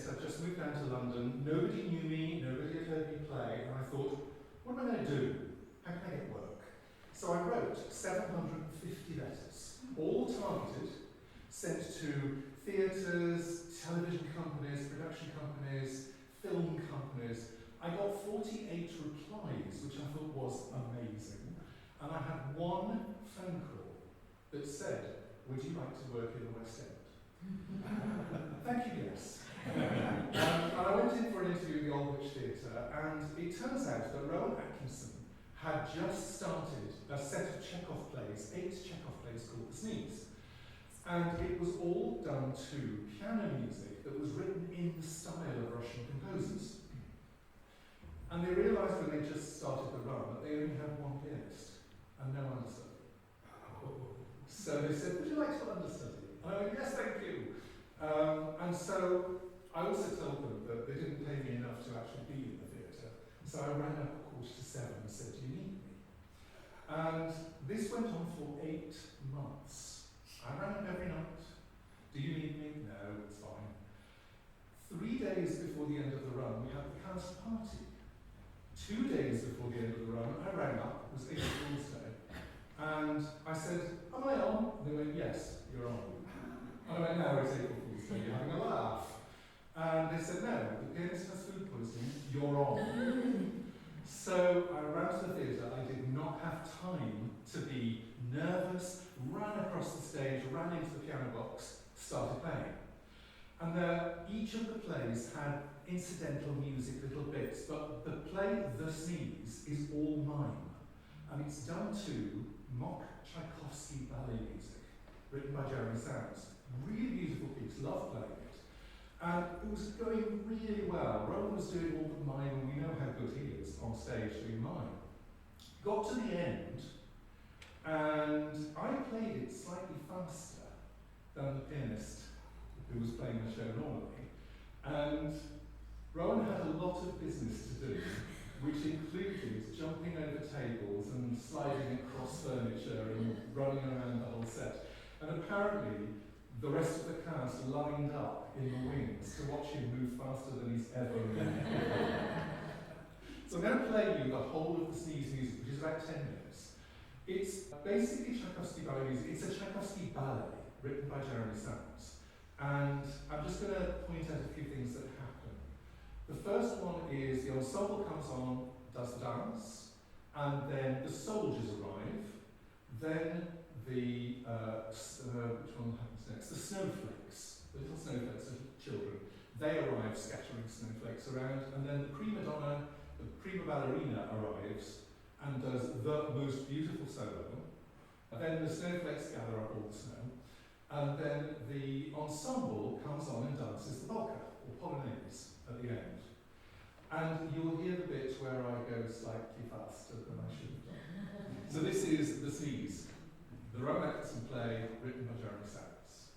pianist. I'd just moved down to London. Nobody knew me, nobody had heard me play, and I thought, what am I going to do? How can I get work? So I wrote 750 letters, all targeted, sent to theatres, television companies, production companies, film companies. I got 48 replies, which I thought was amazing. And I had one phone call that said, would you like to work in the West End? Thank you, yes. And I went in for an interview at the Old Witch Theatre, and it turns out that Rowan Atkinson had just started a set of Chekhov plays, 8 Chekhov plays called The Sneeze. And it was all done to piano music that was written in the style of Russian composers. And they realised when they just started the run that they only had one pianist and no understudy. So they said, would you like to understudy? And I went, yes, thank you. And so I also told them that they didn't pay me enough to actually be in the theatre. So I rang up at 7:15 and said, do you need me? And this went on for 8 months. I rang up every night. Do you need me? No, it's fine. 3 days before the end of the run, we had the cast party. 2 days before the end of the run, I rang up, it was April Fool's Day, and I said, am I on? And they went, yes, you're on. And I went, no, it's April Fool's Day, you're having a laugh. And they said, no, the pianist has food poisoning, you're on. So I ran to the theatre, I did not have time to be nervous, ran across the stage, ran into the piano box, started playing. And each of the plays had incidental music, little bits, but the play, The Sneeze, is all mime. And it's done to mock Tchaikowsky ballet music, written by Jeremy Sounds. Really beautiful piece, love playing it. And it was going really well. Rowan was doing all the mime, and we know how good he is on stage doing mime. Got to the end, and I played it slightly faster than the pianist who was playing the show normally. And Rowan had a lot of business to do, which included jumping over tables and sliding across furniture and running around the whole set. And apparently, the rest of the cast lined up in the wings to watch him move faster than he's ever moved. So I'm going to play you the whole of The Sneeze music, which is about 10 minutes. It's basically Tchaikowsky ballet music. It's a Tchaikowsky ballet written by Jeremy Sounds. And I'm just going to point out a few things that happen. The first one is the ensemble comes on, does the dance, and then the soldiers arrive. Then the, which one happens next? The snowflakes, the little snowflakes, little children. They arrive scattering snowflakes around, and then the prima donna, the prima ballerina arrives and does the most beautiful solo. And then the snowflakes gather up all the snow. And then the ensemble comes on and dances the polka, or polonaise, at the end. And you'll hear the bit where I go slightly faster than I should have done. So this is The Sneeze, the Rowan Atkinson play written by Jeremy Sounds.